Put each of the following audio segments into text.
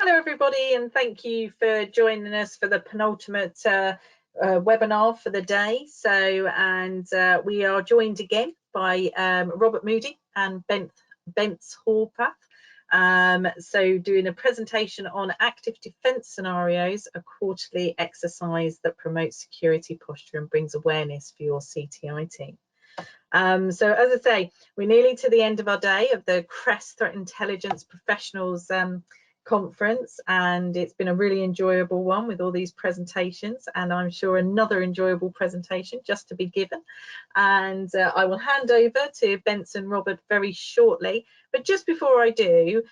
Hello everybody, and thank you for joining us for the penultimate webinar for the day. We are joined again by Robert Moody and Bence Horvath. Doing a presentation on active defence scenarios, a quarterly exercise that promotes security posture and brings awareness for your CTI team. As I say, we're nearly to the end of our day of the CREST Threat Intelligence Professionals conference, and it's been a really enjoyable one with all these presentations, and I'm sure another enjoyable presentation just to be given. And I will hand over to Bence and Robert very shortly, but just before I do,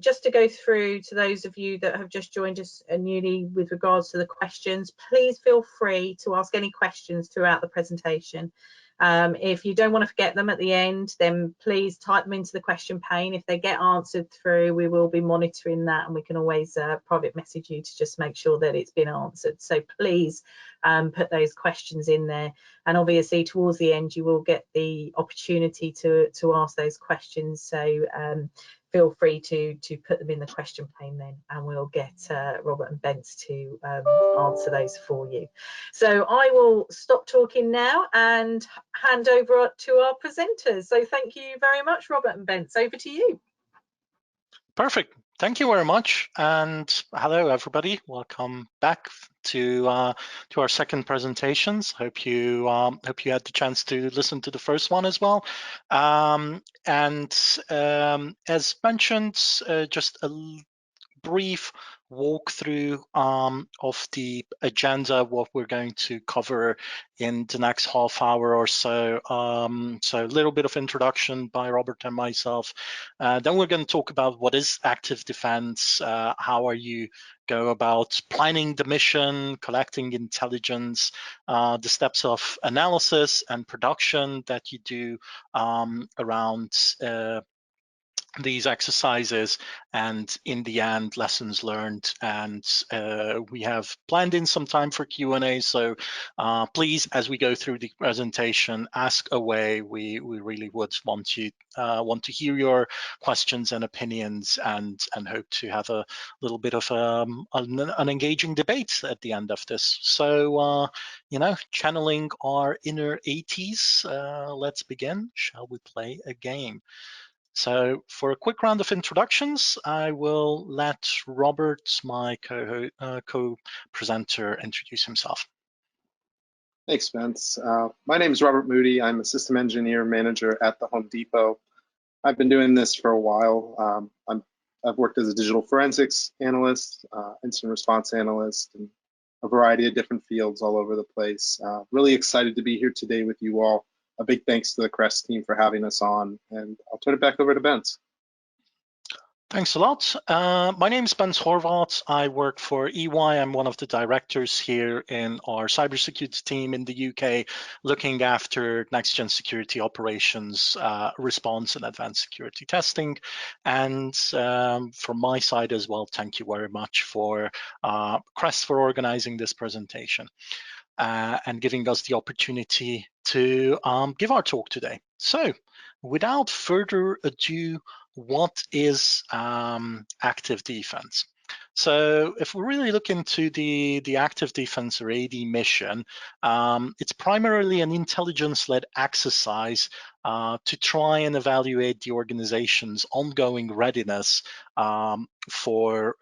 just to go through to those of you that have just joined us newly with regards to the questions, please feel free to ask any questions throughout the presentation. If you don't want to forget them at the end, then please type them into the question pane. If they get answered through, we will be monitoring that, and we can always private message you to just make sure that it's been answered. So please put those questions in there, and obviously towards the end you will get the opportunity to ask those questions. So feel free to put them in the question pane then, and we'll get Robert and Bence to answer those for you. So I will stop talking now and hand over to our presenters. So thank you very much, Robert and Bence. Over to you. Perfect. Thank you very much, and hello everybody. Welcome back to our second presentations. Hope you had the chance to listen to the first one as well. As mentioned, just a brief walkthrough of the agenda, what we're going to cover in the next half hour or so. So a little bit of introduction by Robert and myself. Then we're going to talk about what is active defense, how are you go about planning the mission, collecting intelligence, the steps of analysis and production that you do around these exercises, and in the end, lessons learned. And we have planned in some time for Q&A, so please, as we go through the presentation, ask away. We really would want to hear your questions and opinions, and hope to have a little bit of an engaging debate at the end of this. So channeling our inner 80s, let's begin. Shall we play a game? So for a quick round of introductions, I will let Robert, my co-presenter, introduce himself. Thanks, Bence. My name is Robert Moody. I'm a system engineer manager at the Home Depot. I've been doing this for a while. I've worked as a digital forensics analyst, incident response analyst, and a variety of different fields all over the place. Really excited to be here today with you all. A big thanks to the CREST team for having us on, and I'll turn it back over to Bence. Thanks a lot. My name is Bence Horvath. I work for EY. I'm one of the directors here in our cybersecurity team in the UK, looking after next-gen security operations, response, and advanced security testing. And from my side as well, thank you very much for CREST for organizing this presentation. And giving us the opportunity to give our talk today. So without further ado, what is active defense? So if we really look into the active defense or AD mission, it's primarily an intelligence-led exercise to try and evaluate the organization's ongoing readiness for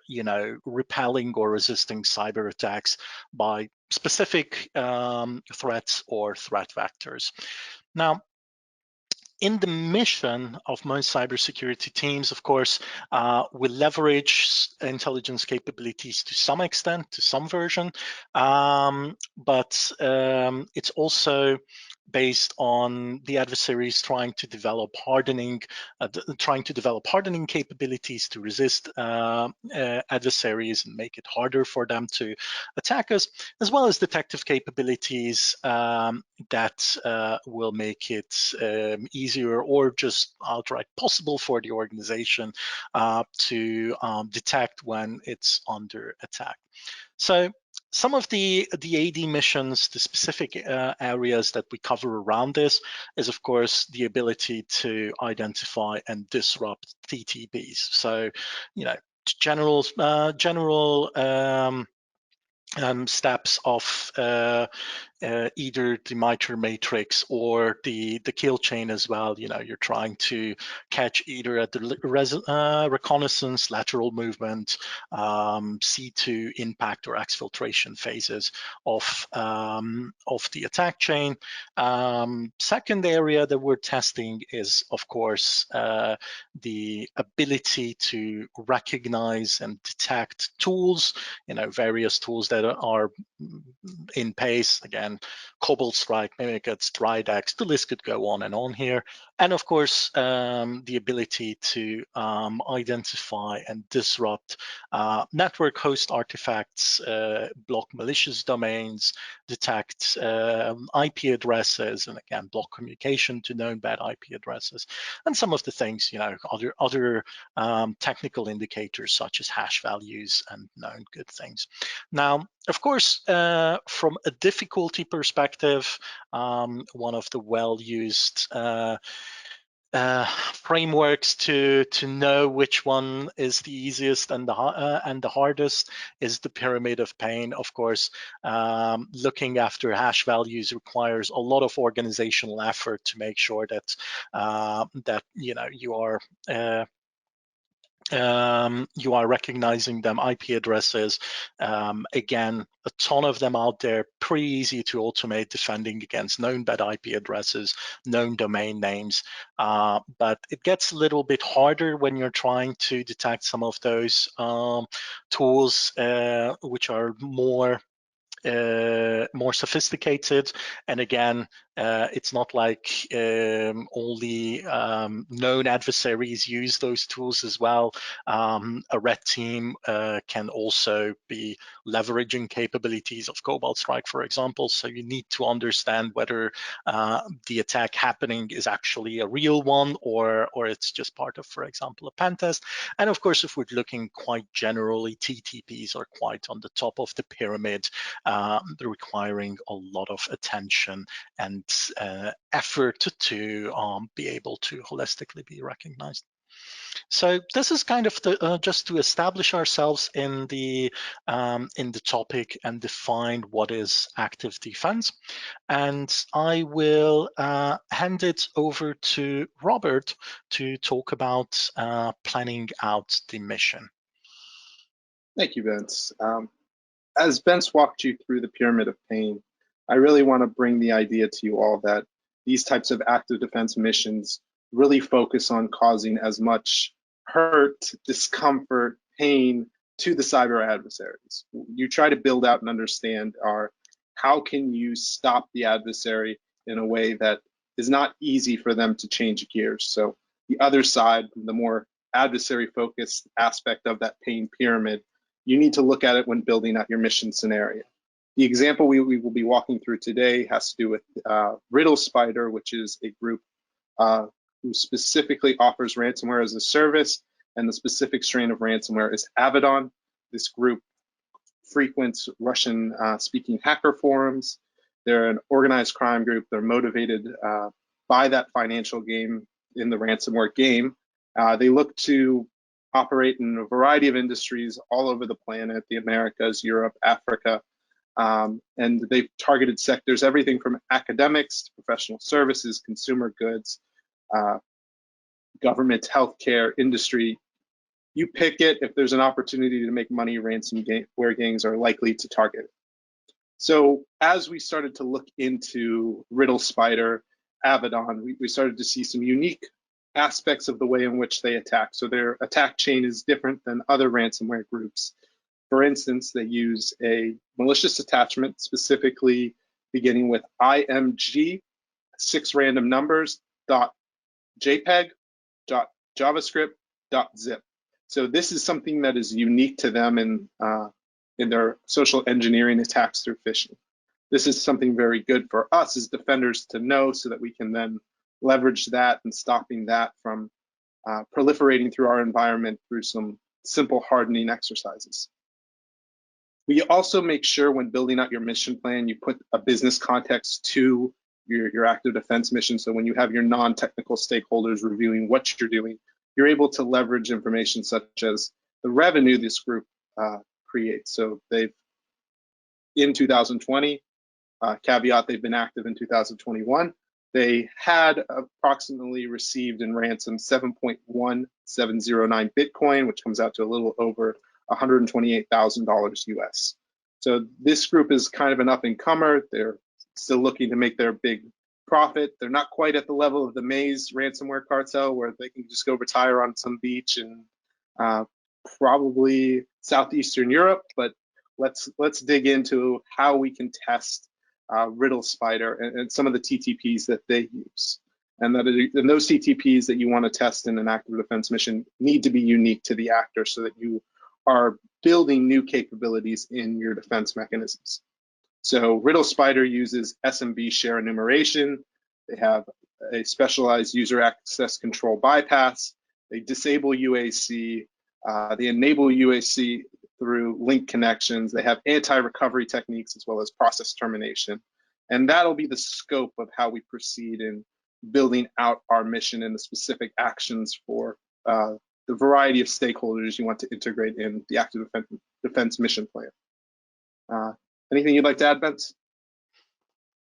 repelling or resisting cyber attacks by specific threats or threat vectors. Now, in the mission of most cybersecurity teams, of course, we leverage intelligence capabilities to some extent, to some version, but it's also based on the adversaries trying to develop hardening capabilities to resist adversaries and make it harder for them to attack us, as well as detective capabilities that will make it easier or just outright possible for the organization to detect when it's under attack. So some of the AD missions, the specific areas that we cover around this is, of course, the ability to identify and disrupt TTPs. So, general steps of either the MITRE matrix or the kill chain as well. You know, you're trying to catch either at the reconnaissance, lateral movement, C2 impact or exfiltration phases of the attack chain. Second area that we're testing is, of course, the ability to recognize and detect tools, you know, various tools that are in PACE, again, Cobalt Strike, Mimic-Its, Tridex, the list could go on and on here. And of course, the ability to identify and disrupt network host artifacts, block malicious domains, detect IP addresses, and again, block communication to known bad IP addresses, and some of the things, you know, other technical indicators such as hash values and known good things. Now, of course, from a difficulty perspective, one of the well-used frameworks to know which one is the easiest and the hardest is the pyramid of pain. Of course, looking after hash values requires a lot of organizational effort to make sure that that you know you are recognizing them, IP addresses. Again, a ton of them out there, pretty easy to automate, defending against known bad IP addresses, known domain names. But it gets a little bit harder when you're trying to detect some of those tools, which are more sophisticated. And again, it's not like only known adversaries use those tools as well. A red team can also be leveraging capabilities of Cobalt Strike, for example. So you need to understand whether the attack happening is actually a real one or it's just part of, for example, a pen test. And of course, if we're looking quite generally, TTPs are quite on the top of the pyramid, requiring a lot of attention and effort to be able to holistically be recognized. So this is kind of the, just to establish ourselves in the topic and define what is active defense. And I will hand it over to Robert to talk about planning out the mission. Thank you, Bence. As Bence walked you through the pyramid of pain, I really want to bring the idea to you all that these types of active defense missions really focus on causing as much hurt, discomfort, pain to the cyber adversaries. You try to build out and understand how can you stop the adversary in a way that is not easy for them to change gears. So the other side, the more adversary focused aspect of that pain pyramid, you need to look at it when building out your mission scenario. The example we will be walking through today has to do with Riddle Spider, which is a group who specifically offers ransomware as a service, and the specific strain of ransomware is Avedon. This group frequents Russian-speaking hacker forums. They're an organized crime group. They're motivated by that financial game in the ransomware game. They look to operate in a variety of industries all over the planet, the Americas, Europe, Africa, and they've targeted sectors, everything from academics to professional services, consumer goods, government, healthcare, industry. You pick it. If there's an opportunity to make money, ransomware gangs are likely to target it. So as we started to look into Riddle Spider, Avedon, we started to see some unique aspects of the way in which they attack. So their attack chain is different than other ransomware groups. For instance, they use a malicious attachment, specifically beginning with IMG, 6 random numbers, .jpeg, .javascript, .zip. So this is something that is unique to them in their social engineering attacks through phishing. This is something very good for us as defenders to know, so that we can then leverage that and stopping that from proliferating through our environment through some simple hardening exercises. We also make sure when building out your mission plan, you put a business context to your active defense mission. So when you have your non-technical stakeholders reviewing what you're doing, you're able to leverage information such as the revenue this group creates. So they've, in 2020, caveat, they've been active in 2021, they had approximately received in ransom 7.1709 Bitcoin, which comes out to a little over $128,000 US. So this group is kind of an up-and-comer. They're still looking to make their big profit. They're not quite at the level of the Maze ransomware cartel, where they can just go retire on some beach in probably Southeastern Europe. But let's dig into how we can test Riddle Spider and some of the TTPs that they use. And those TTPs that you want to test in an active defense mission need to be unique to the actor, so that you are building new capabilities in your defense mechanisms. So Riddle Spider uses SMB share enumeration. They have a specialized user access control bypass. They disable UAC. They enable UAC through link connections. They have anti-recovery techniques as well as process termination. And that'll be the scope of how we proceed in building out our mission and the specific actions for the variety of stakeholders you want to integrate in the active defense mission plan. Anything you'd like to add, Bence?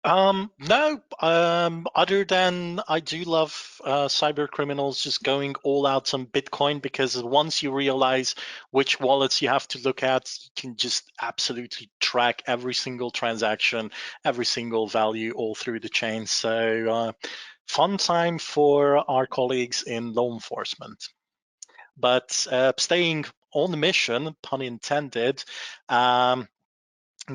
No, other than I do love cyber criminals just going all out on Bitcoin, because once you realize which wallets you have to look at, you can just absolutely track every single transaction, every single value all through the chain. So fun time for our colleagues in law enforcement. But staying on the mission, pun intended,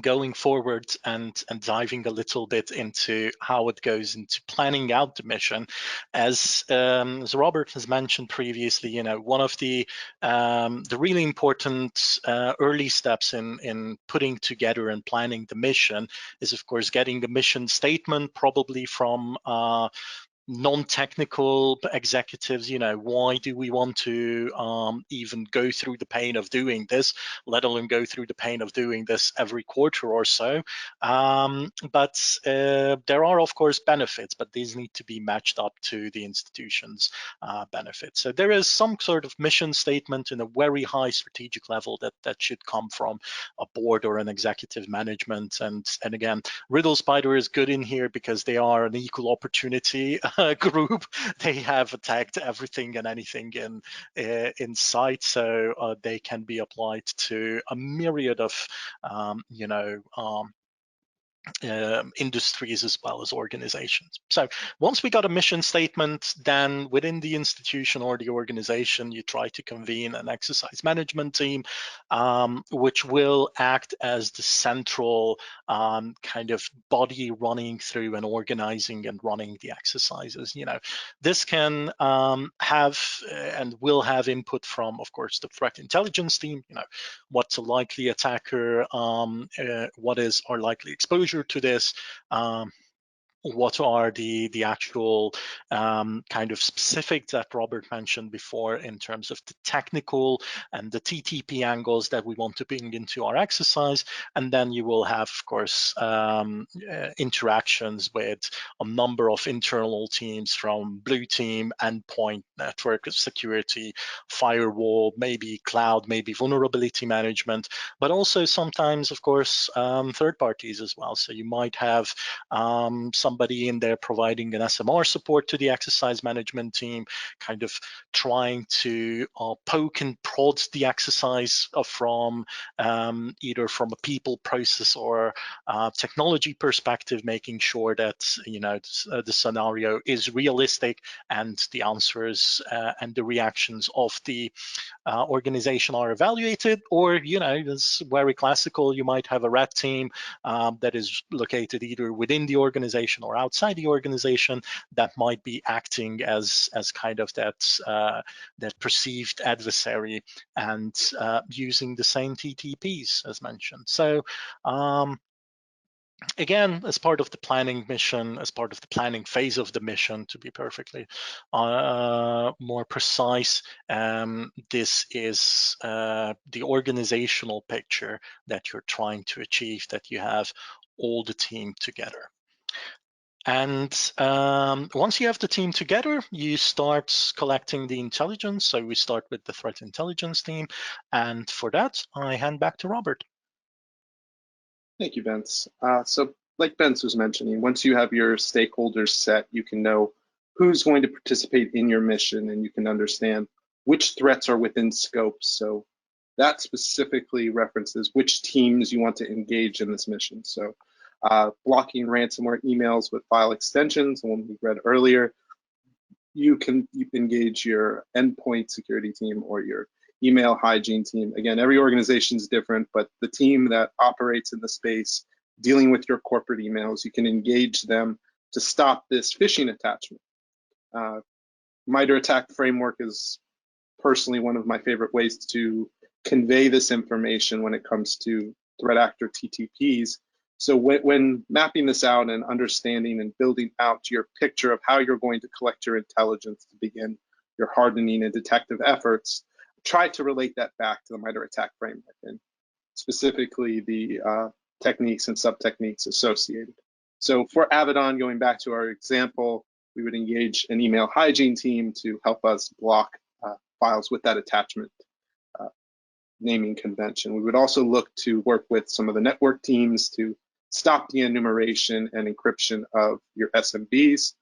going forward and diving a little bit into how it goes into planning out the mission, as Robert has mentioned previously, one of the really important early steps in putting together and planning the mission is, of course, getting the mission statement, probably from non-technical executives. Why do we want to even go through the pain of doing this, let alone go through the pain of doing this every quarter or so? But there are, of course, benefits, but these need to be matched up to the institution's benefits. So there is some sort of mission statement in a very high strategic level that should come from a board or an executive management. And again, Riddle Spider is good in here because they are an equal opportunity group. They have attacked everything and anything in sight, so they can be applied to a myriad of industries as well as organizations. So once we got a mission statement, then within the institution or the organization, you try to convene an exercise management team, which will act as the central kind of body running through and organizing and running the exercises. This can have and will have input from, of course, the threat intelligence team. What's a likely attacker? What is our likely exposure to this? What are the actual kind of specifics that Robert mentioned before in terms of the technical and the TTP angles that we want to bring into our exercise? And then you will have, of course, interactions with a number of internal teams, from blue team, endpoint, network security, firewall, maybe cloud, maybe vulnerability management, but also sometimes, of course, third parties as well. So you might have somebody in there providing an SMR support to the exercise management team, kind of trying to poke and prod the exercise from either from a people, process, or technology perspective, making sure that the scenario is realistic and the answers and the reactions of the organization are evaluated. Or it's very classical. You might have a red team that is located either within the organization or outside the organization that might be acting as kind of that perceived adversary and using the same TTPs as mentioned. So again, as part of the planning mission, as part of the planning phase of the mission, to be perfectly more precise, this is the organizational picture that you're trying to achieve, that you have all the team together. And once you have the team together, you start collecting the intelligence. So we start with the threat intelligence team. And for that, I hand back to Robert. Thank you, Bence. So like Bence was mentioning, once you have your stakeholders set, you can know who's going to participate in your mission, and you can understand which threats are within scope. So that specifically references which teams you want to engage in this mission. So blocking ransomware emails with file extensions, the one we read earlier, you can engage your endpoint security team or your email hygiene team. Again, every organization is different, but the team that operates in the space dealing with your corporate emails, you can engage them to stop this phishing attachment. MITRE ATT&CK framework is personally one of my favorite ways to convey this information when it comes to threat actor TTPs. So when mapping this out and understanding and building out your picture of how you're going to collect your intelligence to begin your hardening and detective efforts, try to relate that back to the MITRE ATT&CK framework, and specifically the techniques and sub-techniques associated. So for Avedon, going back to our example, we would engage an email hygiene team to help us block files with that attachment naming convention. We would also look to work with some of the network teams to stop the enumeration and encryption of your SMBs.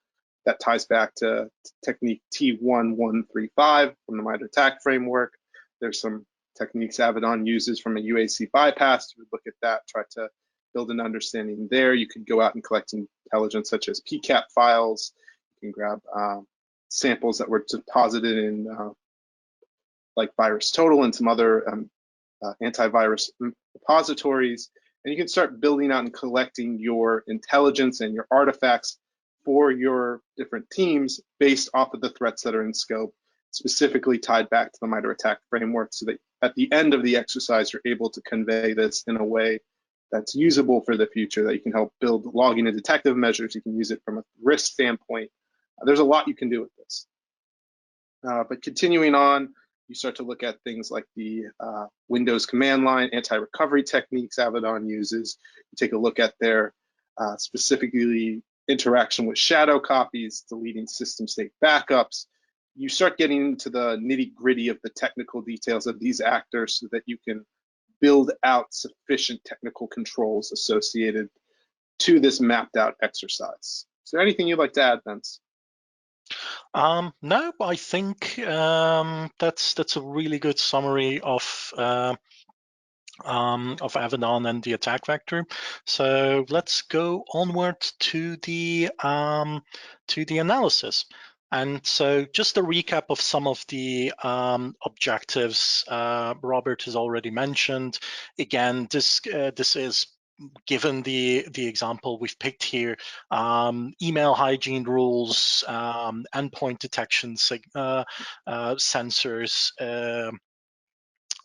That ties back to technique T1135 from the MITRE ATT&CK framework. There's some techniques Avedon uses from a UAC bypass. You would look at that, try to build an understanding there. You could go out and collect intelligence such as PCAP files. You can grab samples that were deposited in like VirusTotal and some other antivirus repositories. And you can start building out and collecting your intelligence and your artifacts for your different teams based off of the threats that are in scope, specifically tied back to the MITRE ATT&CK framework, so that at the end of the exercise, you're able to convey this in a way that's usable for the future, that you can help build logging and detective measures. You can use it from a risk standpoint. There's a lot you can do with this. But continuing on, you start to look at things like the Windows command line anti-recovery techniques Avedon uses. You take a look at their specifically interaction with shadow copies, deleting system state backups. You start getting into the nitty-gritty of the technical details of these actors so that you can build out sufficient technical controls associated to this mapped out exercise. Is there anything you'd like to add, Bence? No, I think that's a really good summary of Avedon and the attack vector. So let's go onward to the analysis. And so just a recap of some of the objectives Robert has already mentioned. Again, this is given the example we've picked here, email hygiene rules, endpoint detection sensors,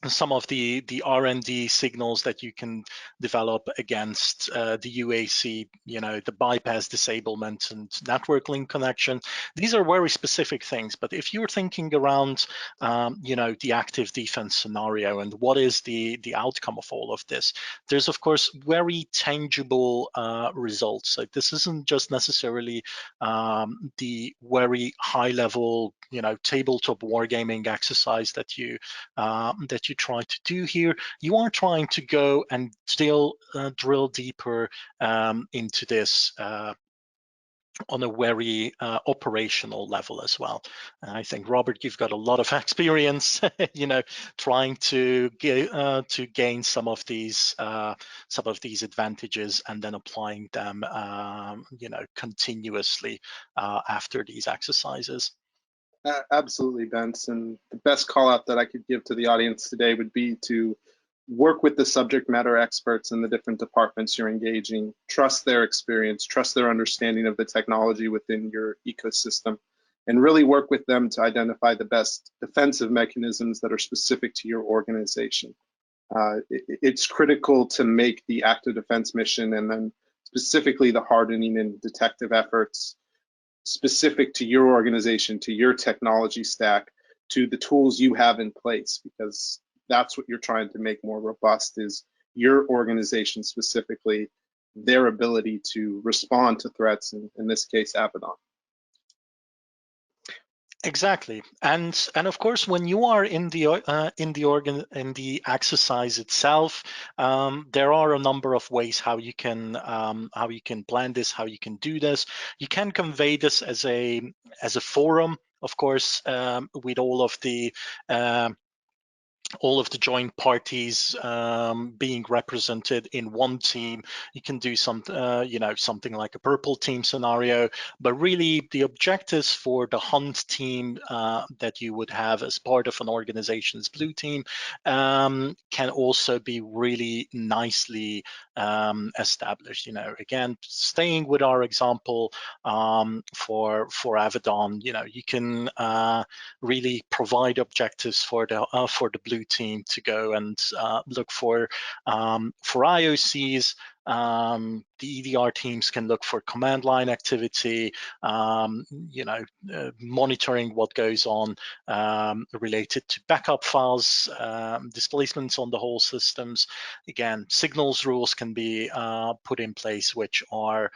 some of the R&D signals that you can develop against the UAC, the bypass disablement and network link connection. These are very specific things, but if you're thinking around, the active defense scenario and what is the outcome of all of this, there's of course very tangible results. So this isn't just necessarily the very high level, tabletop wargaming exercise that you try to do here. You are trying to go and still drill deeper into this on a very operational level as well. And I think, Robert, you've got a lot of experience, trying to gain some of these advantages and then applying them, continuously after these exercises. Absolutely, Bence. And the best call out that I could give to the audience today would be to work with the subject matter experts in the different departments you're engaging. Trust their experience, trust their understanding of the technology within your ecosystem, and really work with them to identify the best defensive mechanisms that are specific to your organization. It's critical to make the active defense mission, and then specifically the hardening and detective efforts, specific to your organization, to your technology stack, to the tools you have in place, because that's what you're trying to make more robust, is your organization specifically their ability to respond to threats, in this case, Abaddon. Exactly, and of course, when you are in the exercise itself, there are a number of ways how you can plan this, how you can do this. You can convey this as a forum, of course, with all of the joint parties being represented in one team. You can do something like a purple team scenario, but really the objectives for the hunt team that you would have as part of an organization's blue team can also be really nicely established. Again, staying with our example for Abaddon, you can really provide objectives for the blue team to go and look for IOCs. The EDR teams can look for command line activity, monitoring what goes on related to backup files, displacements on the whole systems. Again, signals rules can be put in place, which are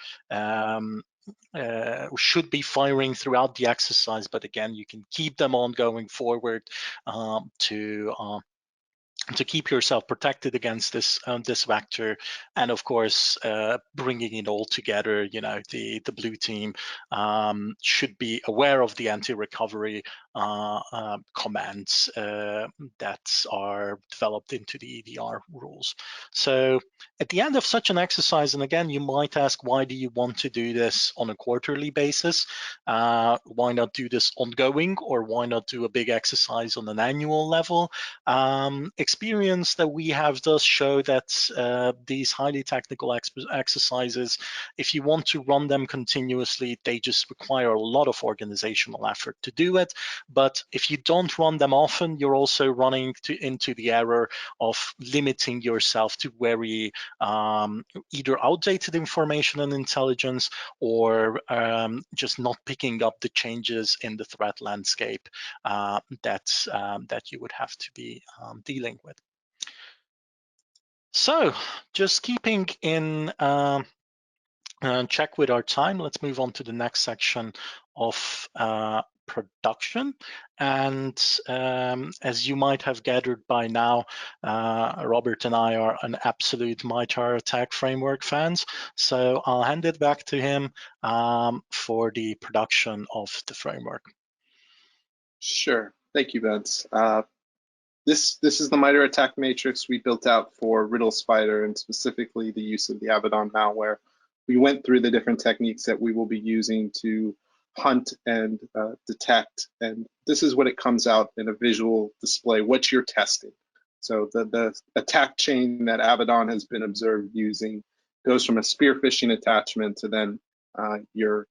should be firing throughout the exercise, but again, you can keep them on going forward to keep yourself protected against this vector. And of course, bringing it all together, the blue team should be aware of the anti-recovery commands that are developed into the EDR rules. So at the end of such an exercise, and again, you might ask, why do you want to do this on a quarterly basis? Why not do this ongoing, or why not do a big exercise on an annual level? Experience that we have does show that these highly technical exercises, if you want to run them continuously, they just require a lot of organizational effort to do it. But if you don't run them often, you're also running into the error of limiting yourself to very either outdated information and intelligence, or just not picking up the changes in the threat landscape that you would have to be dealing with. So just keeping in check with our time, let's move on to the next section of production. And as you might have gathered by now, Robert and I are an absolute MITRE ATT&CK framework fans. So I'll hand it back to him for the production of the framework. Sure. Thank you, Bence. This is the MITRE ATT&CK matrix we built out for Riddle Spider, and specifically the use of the Abaddon malware. We went through the different techniques that we will be using to hunt and detect, and this is what it comes out in a visual display, what you're testing. So the attack chain that Abaddon has been observed using goes from a spear phishing attachment to then your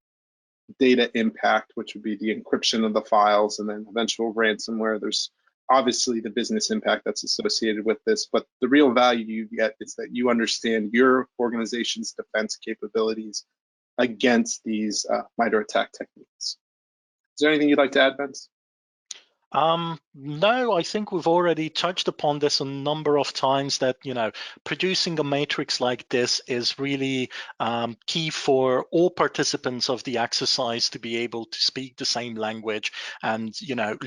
data impact, which would be the encryption of the files, and then eventual ransomware. There's obviously the business impact that's associated with this, but the real value you get is that you understand your organization's defense capabilities against these MITRE ATT&CK techniques. Is there anything you'd like to add, Bence? No, I think we've already touched upon this a number of times, that producing a matrix like this is really key for all participants of the exercise to be able to speak the same language and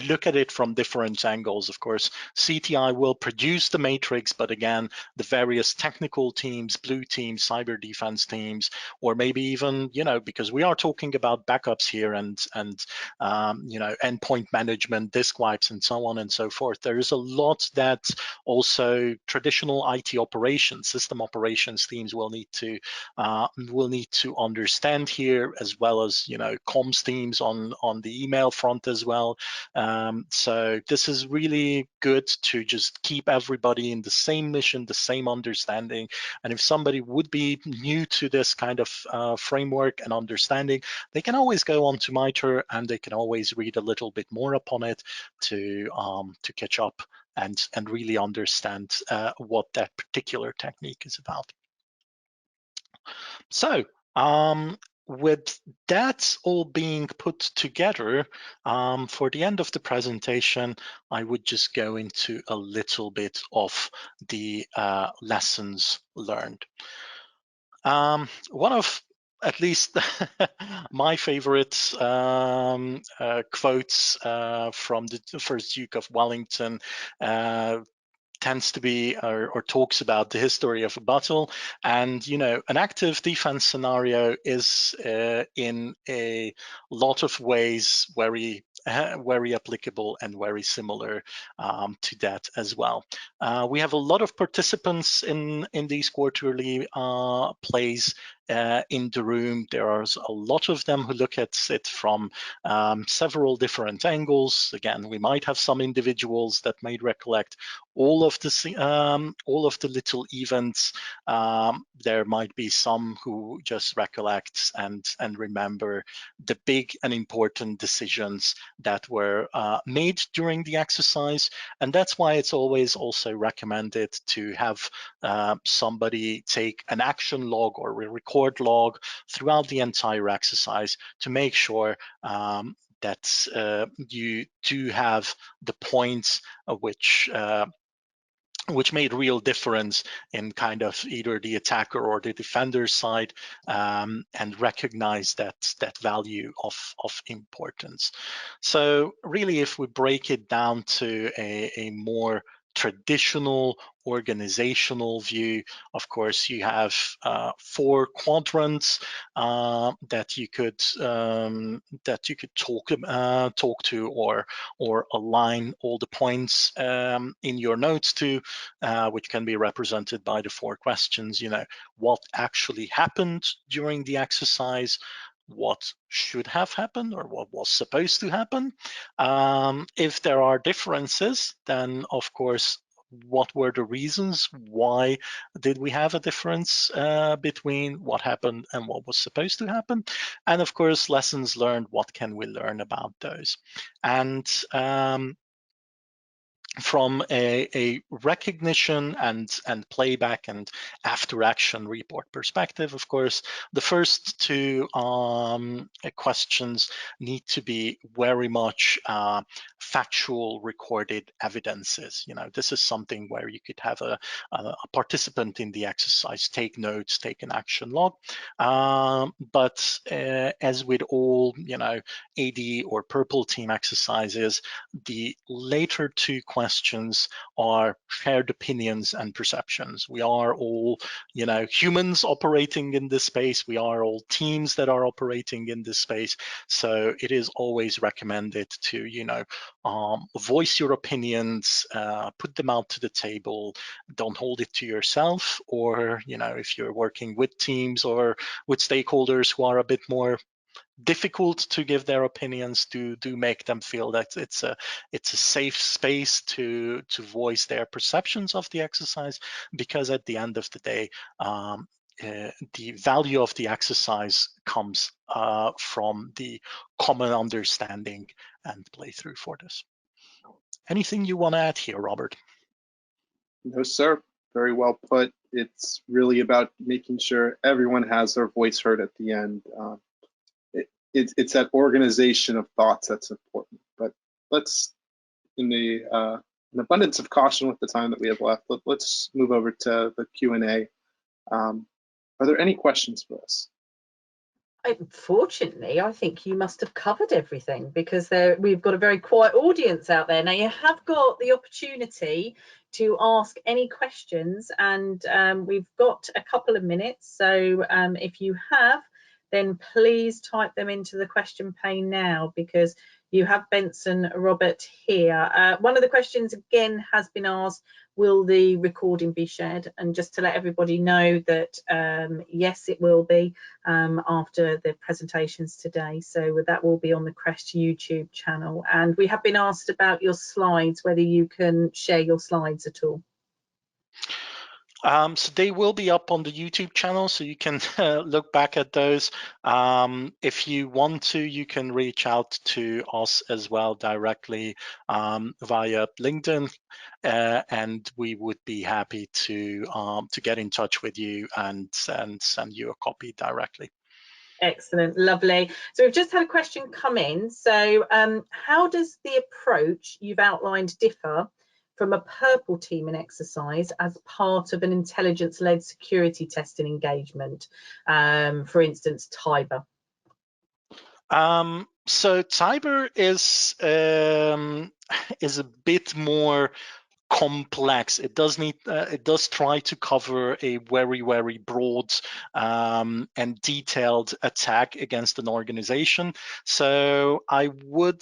look at it from different angles. Of course, CTI will produce the matrix, but again, the various technical teams, blue teams, cyber defense teams, or maybe even because we are talking about backups here and endpoint management, disk wipes, and so on and so forth. There is a lot that also traditional IT operations, system operations teams will need to understand here, as well as comms teams on the email front as well. So this is really good to just keep everybody in the same mission, the same understanding. And if somebody would be new to this kind of framework and understanding, they can always go on to MITRE and they can always read a little bit more upon it to catch up and really understand what that particular technique is about. So with that all being put together, for the end of the presentation, I would just go into a little bit of the lessons learned. One of at least my favorite quotes from the first Duke of Wellington tends to be or talks about the history of a battle. And, you know, an active defense scenario is in a lot of ways very applicable and very similar to that as well. We have a lot of participants in these quarterly plays in the room. There are a lot of them who look at it from several different angles. Again, we might have some individuals that may recollect all of the little events. There might be some who just recollect and remember the big and important decisions that were made during the exercise. And that's why it's always also recommended to have somebody take an action log or a record log throughout the entire exercise to make sure that you do have the points which made real difference in kind of either the attacker or the defender side, and recognize that value of importance. So really, if we break it down to a more traditional organizational view, of course, you have 4 quadrants that you could talk to or align all the points in your notes to, which can be represented by the 4 questions. You know, what actually happened during the exercise, what should have happened or what was supposed to happen. If there are differences, then of course, what were the reasons? Why did we have a difference between what happened and what was supposed to happen? And of course, lessons learned, what can we learn about those? And from a recognition and playback and after action report perspective, of course, the first 2 questions need to be very much factual recorded evidences. You know, this is something where you could have a participant in the exercise take notes, take an action log. But as with all, you know, AD or purple team exercises, the later 2 questions are shared opinions and perceptions. We are all, you know, humans operating in this space. We are all teams that are operating in this space. So it is always recommended to, you know, voice your opinions, put them out to the table. Don't hold it to yourself, or, you know, if you're working with teams or with stakeholders who are a bit more difficult to give their opinions, do make them feel that it's a safe space to voice their perceptions of the exercise, because at the end of the day, the value of the exercise comes from the common understanding and playthrough for this. Anything you want to add here, Robert? No, sir. Very well put. It's really about making sure everyone has their voice heard at the end. It's that organization of thoughts that's important. But let's, in an abundance of caution with the time that we have left, let's move over to the Q&A. Are there any questions for us? Unfortunately, I think you must have covered everything, because we've got a very quiet audience out there. Now, you have got the opportunity to ask any questions, and we've got a couple of minutes. So if you have, then please type them into the question pane now, because you have Bence and Robert here. One of the questions again has been asked, will the recording be shared? And just to let everybody know that yes, it will be after the presentations today. So that will be on the CREST YouTube channel. And we have been asked about your slides, whether you can share your slides at all. So they will be up on the YouTube channel, so you can look back at those. If you want to, you can reach out to us as well directly via LinkedIn, and we would be happy to get in touch with you and send you a copy directly. Excellent, lovely. So we've just had a question come in. So how does the approach you've outlined differ from a purple teaming exercise as part of an intelligence-led security testing engagement, for instance, Tiber? So Tiber is a bit more complex. It does try to cover a very broad and detailed attack against an organization. So I would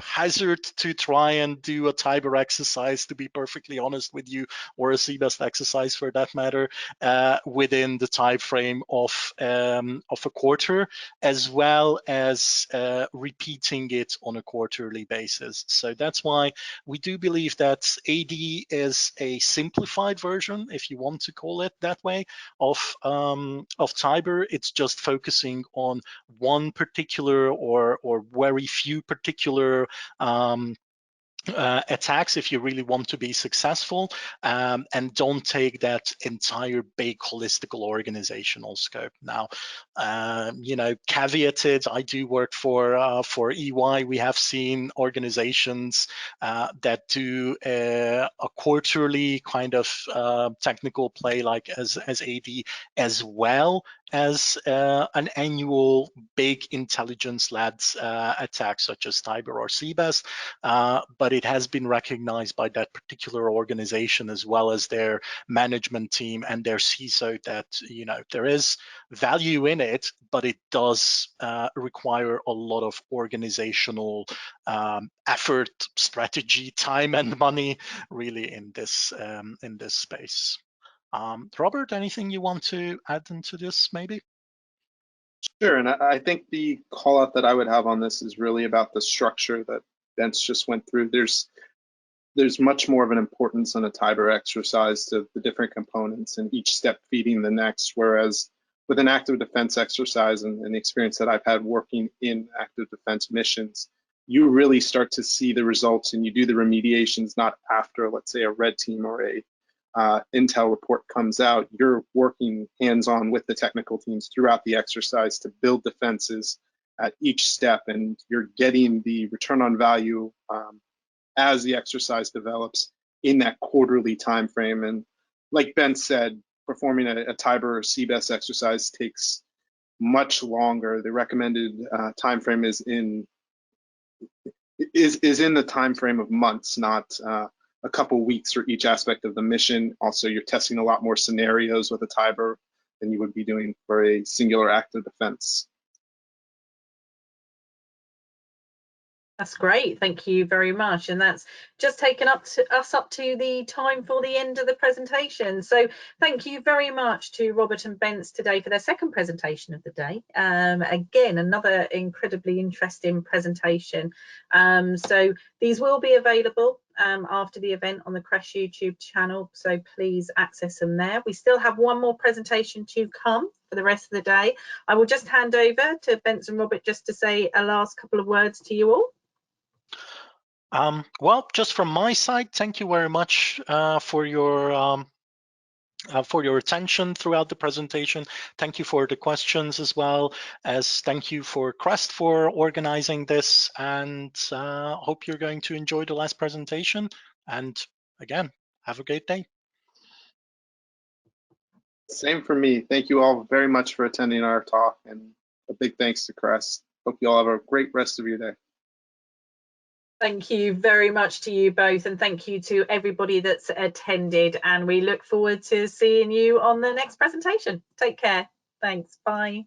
hazard to try and do a Tiber exercise, to be perfectly honest with you, or a CBEST exercise for that matter, within the time frame of a quarter, as well as repeating it on a quarterly basis. So that's why we do believe that AD is a simplified version, if you want to call it that way, of Tiber. It's just focusing on one particular or very few particular attacks if you really want to be successful, and don't take that entire big holistical organizational scope. Now, caveated, I do work for EY. We have seen organizations that do a quarterly kind of technical play like as AD, as well as an annual big intelligence-led attack such as Tiber or CBEST, but it has been recognized by that particular organization as well as their management team and their CISO that there is value in it, but it does require a lot of organizational effort, strategy, time, and money, really, in this space. Robert, anything you want to add into this, maybe? Sure, and I think the call out that I would have on this is really about the structure that Bence just went through. There's much more of an importance on a Tiber exercise to the different components and each step feeding the next, whereas with an active defense exercise and the experience that I've had working in active defense missions, you really start to see the results and you do the remediations not after, let's say, a red team or a intel report comes out. You're working hands-on with the technical teams throughout the exercise to build defenses at each step, and you're getting the return on value as the exercise develops in that quarterly time frame. And like Ben said, performing a Tiber or CBEST exercise takes much longer. The recommended time frame is in the time frame of months, not a couple weeks for each aspect of the mission. Also, you're testing a lot more scenarios with a Tiber than you would be doing for a singular active defense. That's great, thank you very much. And that's just taken us up to the time for the end of the presentation. So thank you very much to Robert and Bence today for their second presentation of the day. Again, another incredibly interesting presentation. So these will be available after the event on the CREST YouTube channel, so please access them there. We still have one more presentation to come for the rest of the day. I will just hand over to Bence and Robert just to say a last couple of words to you all. Well, just from my side, thank you very much for your attention throughout the presentation. Thank you for the questions, as well as thank you for CREST for organizing this, and hope you're going to enjoy the last presentation. And again, have a great day. Same for me. Thank you all very much for attending our talk, and a big thanks to CREST. Hope you all have a great rest of your day. Thank you very much to you both, and thank you to everybody that's attended, and we look forward to seeing you on the next presentation. Take care. Thanks. Bye.